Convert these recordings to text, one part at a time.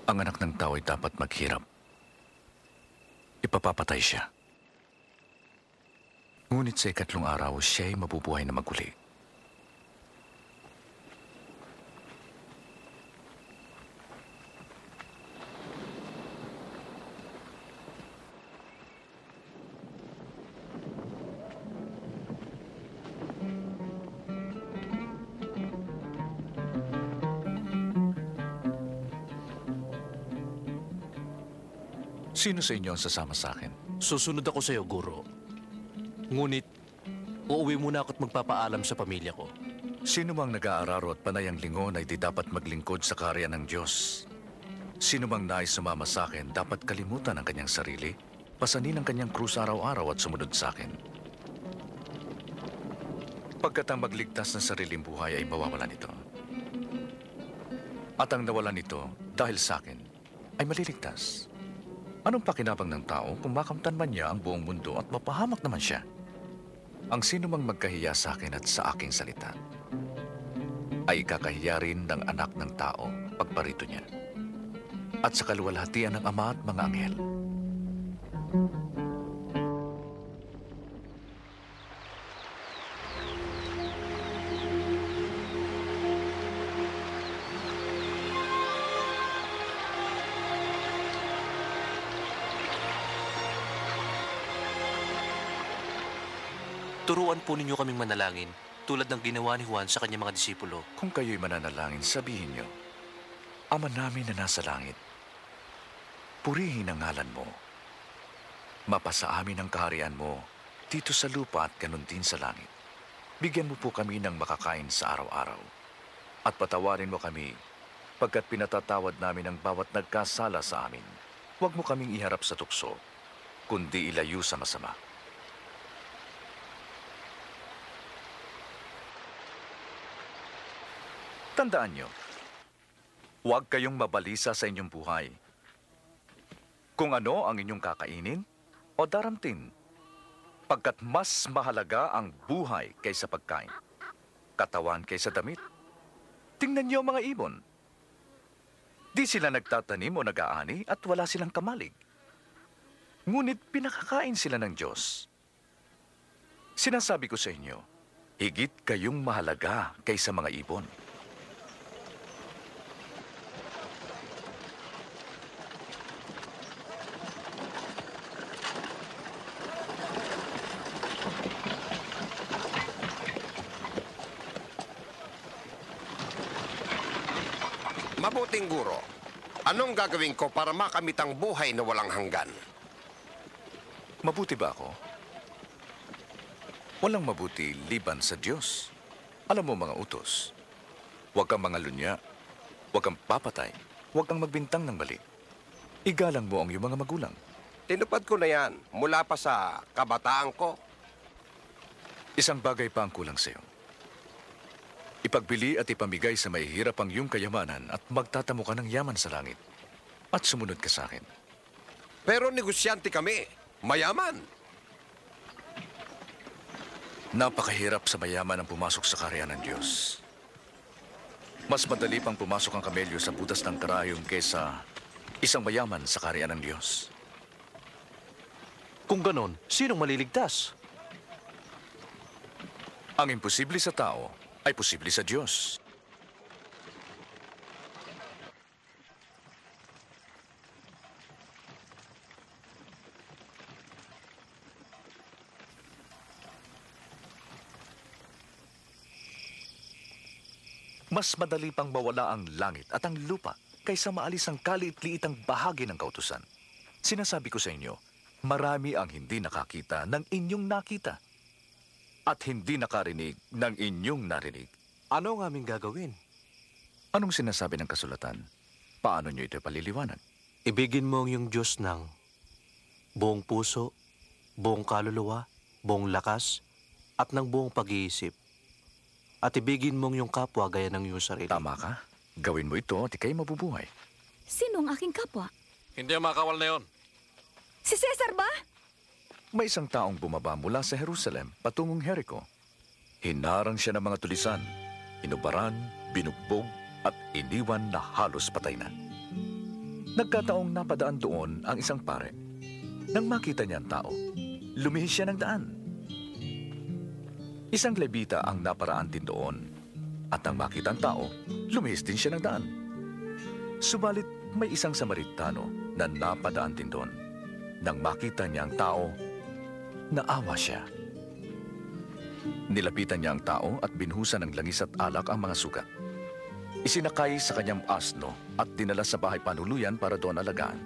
Ang anak ng tao ay dapat maghirap. Ipapapatay siya. Ngunit sa ikatlong araw, siya ay mabubuhay na maguli. Sino sa inyo ang sasama sa akin? Susunod ako sa iyo, Guro. Ngunit, uuwi muna ako at magpapaalam sa pamilya ko. Sino mang nag-aararo at panay ang lingon ay di dapat maglingkod sa kaharian ng Diyos. Sino mang nais sumama sa akin, dapat kalimutan ang kanyang sarili, pasanin ang kanyang krus araw-araw at sumunod sa akin. Pagkat ang magligtas ng sariling buhay ay mawawalan nito. At ang nawalan nito dahil sa akin ay maliligtas. Anong pakinabang ng tao kung makamtan man niya ang buong mundo at mapahamak naman siya? Ang sino mang magkahiya sa akin at sa aking salita ay kakahiya rin ng anak ng tao pagparito niya at sa kaluwalhatian ng Ama at mga anghel. Turuan po ninyo kaming manalangin tulad ng ginawa ni Juan sa kanyang mga disipulo. Kung kayo'y mananalangin, sabihin niyo, Ama namin na nasa langit, purihin ang ngalan mo. Mapasa amin ang kaharian mo dito sa lupa at ganun din sa langit. Bigyan mo po kami ng makakain sa araw-araw. At patawarin mo kami pagkat pinatatawad namin ang bawat nagkasala sa amin. Huwag mo kaming iharap sa tukso, kundi ilayo sa masama. Tandaan nyo, huwag kayong mabalisa sa inyong buhay. Kung ano ang inyong kakainin o daramtin, pagkat mas mahalaga ang buhay kaysa pagkain, katawan kaysa damit. Tingnan niyo ang mga ibon. Di sila nagtatanim o nag-aani at wala silang kamalig. Ngunit pinakakain sila ng Diyos. Sinasabi ko sa inyo, higit kayong mahalaga kaysa mga ibon. Mabuting guro, anong gagawin ko para makamit ang buhay na walang hanggan? Mabuti ba ako? Walang mabuti liban sa Diyos. Alam mo mga utos, huwag kang mangalunya, huwag kang papatay, huwag kang magbintang ng mali. Igalang mo ang iyong mga magulang. Tinupad ko na yan mula pa sa kabataan ko. Isang bagay pa ang kulang sa iyo. Ipagbili at ipamigay sa mahihirap ang iyong kayamanan at magtatamo ka ng yaman sa langit. At sumunod ka sa akin. Pero negosyante kami, mayaman. Napakahirap sa mayaman ang pumasok sa kaharian ng Diyos. Mas madali pang pumasok ang kamelyo sa butas ng karayom kaysa isang mayaman sa kaharian ng Diyos. Kung ganon, sinong maliligtas? Ang imposible sa tao ay posible sa Diyos. Mas madali pang mawala ang langit at ang lupa kaysa maalis ang kaliit-liitang bahagi ng kautusan. Sinasabi ko sa inyo, marami ang hindi nakakita ng inyong nakita at hindi nakarinig ng inyong narinig. Ano ang aming gagawin? Anong sinasabi ng kasulatan? Paano nyo ito paliliwanag? Ibigin mo ang iyong Diyos ng buong puso, buong kaluluwa, buong lakas, at ng buong pag-iisip. At ibigin mo ang iyong kapwa gaya ng iyong sarili. Tama ka. Gawin mo ito at ikay mabubuhay. Sino ang aking kapwa? Hindi ang makawal na yon. Si Cesar ba? May isang taong bumaba mula sa Jerusalem patungong Jericho. Hinarang siya ng mga tulisan, inubaran, binugbog, at iniwan na halos patay na. Nagkataong napadaan doon ang isang pare. Nang makita niya ang tao, lumihis siya ng daan. Isang Levita ang naparaan din doon. At nang makita ang tao, lumihis din siya ng daan. Subalit may isang Samaritano na napadaan din doon. Nang makita niya ang tao, naawa siya. Nilapitan niya ang tao at binhusan ng langis at alak ang mga sugat. Isinakay sa kanyang asno at dinala sa bahay panuluyan para doon alagaan.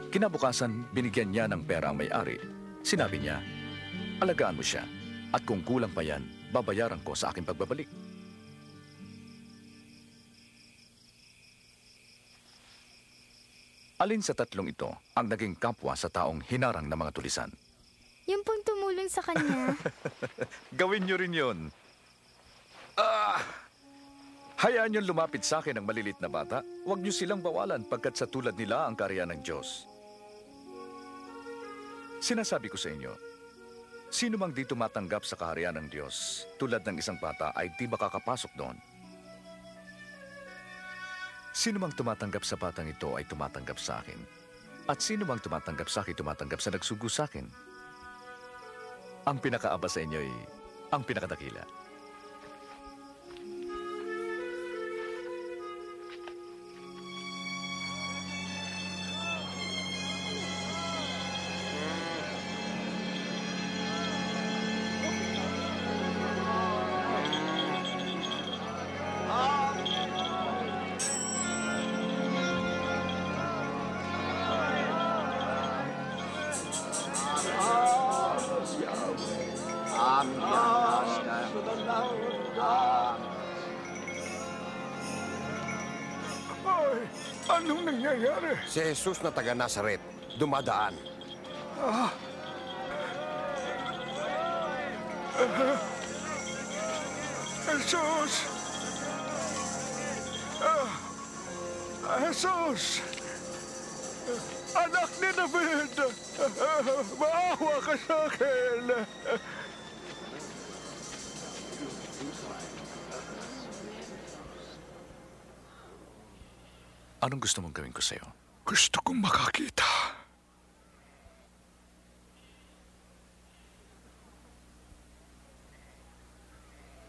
Kinabukasan, binigyan niya ng pera ang may-ari. Sinabi niya, alagaan mo siya at kung kulang pa yan, babayaran ko sa aking pagbabalik. Alin sa tatlong ito ang naging kapwa sa taong hinarang ng mga tulisan? Yung pong tumulong sa kanya. Gawin niyo rin yun. Hayaan niyong lumapit sa akin ang malilit na bata. Huwag niyo silang bawalan pagkat sa tulad nila ang karya ng Diyos. Sinasabi ko sa inyo, sino mang di tumatanggap sa kaharian ng Diyos tulad ng isang bata ay di makakapasok doon. Sino mang tumatanggap sa batang ito ay tumatanggap sa akin. At sino mang tumatanggap sa akin, tumatanggap sa nagsugo sa akin. Ang pinakaaba sa inyo ay ang pinakadakila. Anong nangyayari? Si Jesus na taga Nazaret, dumadaan. Jesus! Jesus! Anak ni David! Maawa ka sa akin! Anong gusto mong gawin ko sa'yo? Gusto kong makakita.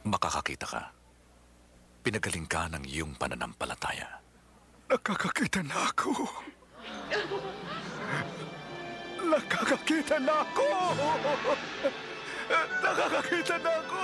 Makakakita ka. Pinagaling ka ng iyong pananampalataya. Nakakakita na ako. Nakakakita na ako! Nakakakita na ako!